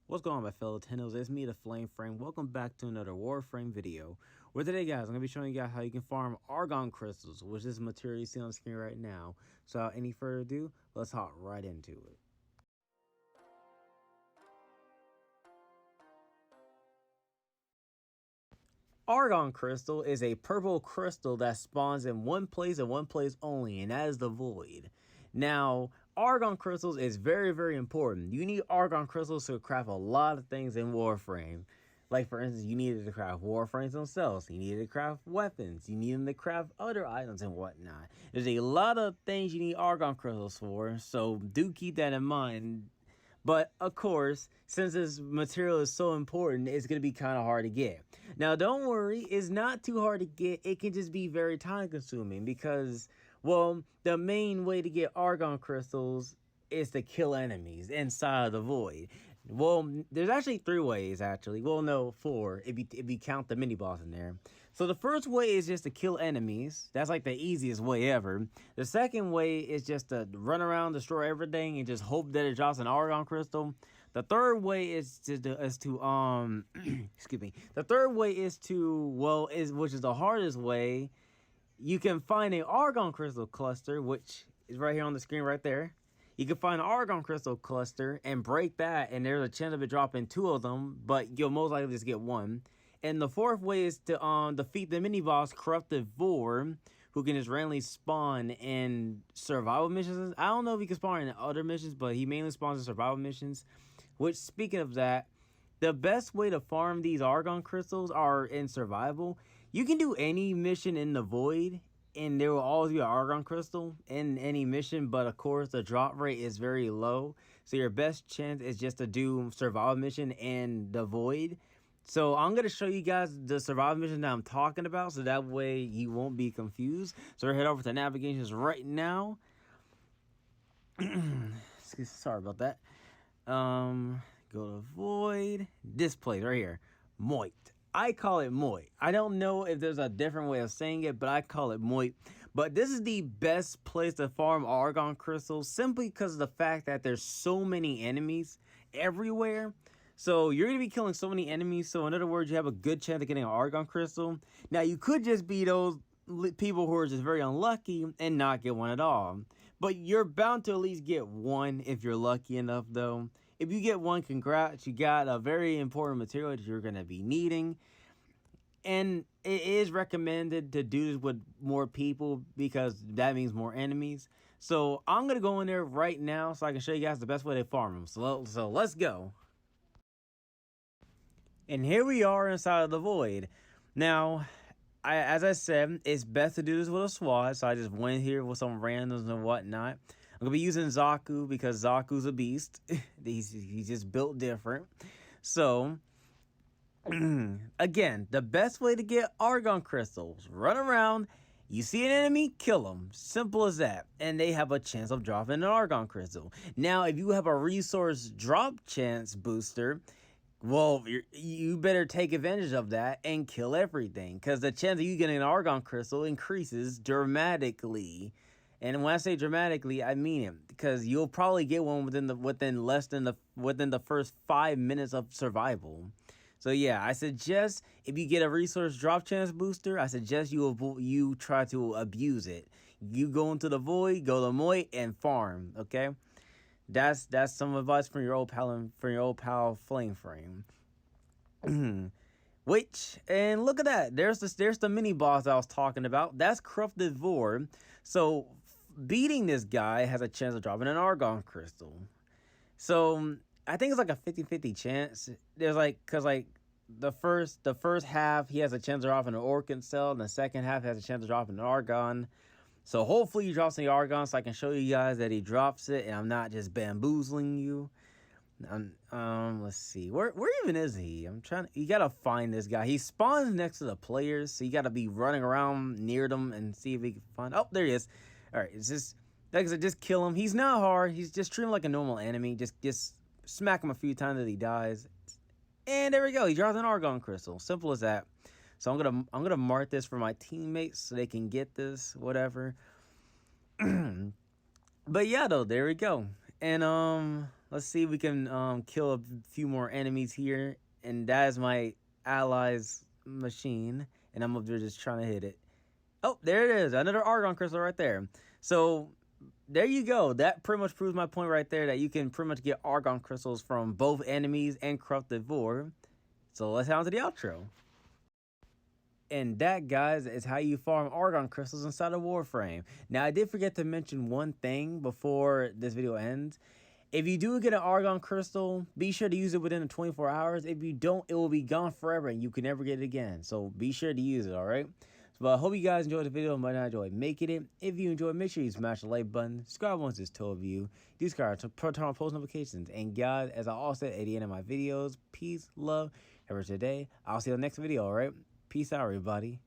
What's going on, my fellow Tennos? It's me, the Flame Frame. Welcome back to another WarFrame video. Where today, guys, I'm going to be showing you guys how you can farm argon crystals, which is the material you see on the screen right now. So without any further ado, let's hop right into it. Argon crystal is a purple crystal that spawns in one place and one place only, and that is the void. Now, argon crystals is very, very important. You need argon crystals to craft a lot of things in Warframe. Like, for instance, you needed to craft Warframes themselves. You needed to craft weapons. You need them to craft other items and whatnot. There's a lot of things you need argon crystals for, so do keep that in mind. But of course, since this material is so important, it's going to be kind of hard to get. Now, don't worry, it's not too hard to get. It can just be very time consuming because, well, the main way to get argon crystals is to kill enemies inside of the void. Well, there's actually 3 ways, actually. Well, no, 4, if you count the mini-boss in there. So the first way is just to kill enemies. That's like the easiest way ever. The second way is just to run around, destroy everything, and just hope that it drops an argon crystal. The third way is to excuse me. The third way is to, well, which is the hardest way. You can find an argon crystal cluster, which is right here on the screen right there. You can find an argon crystal cluster and break that, and there's a chance of it dropping 2 of them, but you'll most likely just get 1. And the fourth way is to defeat the mini boss Corrupted Vor, who can just randomly spawn in survival missions. I don't know if he can spawn in other missions, but he mainly spawns in survival missions. Which, speaking of that, the best way to farm these argon crystals are in survival. You can do any mission in the void, and there will always be an argon crystal in any mission, but of course the drop rate is very low. So your best chance is just to do survival mission in the void. So I'm going to show you guys the survival mission that I'm talking about, so that way you won't be confused. So head over to navigations right now. Sorry about that. Go to void. This place right here. Moit. I call it Moit. I don't know if there's a different way of saying it, but I call it Moit. But this is the best place to farm argon crystals simply because of the fact that there's so many enemies everywhere. So you're going to be killing so many enemies. So in other words, you have a good chance of getting an argon crystal. Now, you could just be those people who are just very unlucky and not get one at all. But you're bound to at least get 1 if you're lucky enough, though. If you get 1, congrats. You got a very important material that you're going to be needing. And it is recommended to do this with more people because that means more enemies. So I'm going to go in there right now so I can show you guys the best way to farm them. So let's go. And here we are inside of the void. Now, as I said, it's best to do this with a SWAT, so I just went here with some randoms and whatnot. I'm going to be using Zaku because Zaku's a beast. He's just built different. So, again, the best way to get argon crystals, run around, you see an enemy, kill them. Simple as that. And they have a chance of dropping an argon crystal. Now, if you have a resource drop chance booster, well, you better take advantage of that and kill everything, because the chance of you getting an argon crystal increases dramatically. And when I say dramatically, I mean it, because you'll probably get one within the first 5 minutes of survival. So yeah, I suggest if you get a resource drop chance booster, I suggest you try to abuse it. You go into the void, go to Moit, and farm. Okay. That's some advice from your old pal Flame Frame. Which, and look at that. There's the mini boss I was talking about. That's Corrupted Vor. So beating this guy has a chance of dropping an argon crystal. So I think it's like a 50-50 chance. There's cause the first half he has a chance of dropping an orchid cell, and the second half has a chance of dropping an argon. So hopefully he drops the argon so I can show you guys that he drops it and I'm not just bamboozling you. Let's see. Where even is he? You gotta find this guy. He spawns next to the players, so you gotta be running around near them and see if he can find. Oh, there he is. Alright, it's just like I said, just kill him. He's not hard. He's just treat him like a normal enemy. Just smack him a few times that he dies. And there we go. He drops an argon crystal. Simple as that. So I'm gonna mark this for my teammates so they can get this, whatever. But yeah, though, there we go. And Let's see if we can kill a few more enemies here. And that is my ally's machine. And I'm up there just trying to hit it. Oh, there it is. Another argon crystal right there. So there you go. That pretty much proves my point right there that you can pretty much get argon crystals from both enemies and corrupted vor. So let's head on to the outro. And that, guys, is how you farm argon crystals inside of WarFrame. Now, I did forget to mention one thing before this video ends. If you do get an argon crystal, be sure to use it within the 24 hours. If you don't, it will be gone forever and you can never get it again. So be sure to use it, all right? So I hope you guys enjoyed the video and might not enjoy making it. If you enjoyed, make sure you smash the like button. Subscribe once it's told you. Do subscribe to turn on post notifications. And guys, as I also said at the end of my videos, peace, love, ever today. I'll see you in the next video, all right? Peace out, everybody.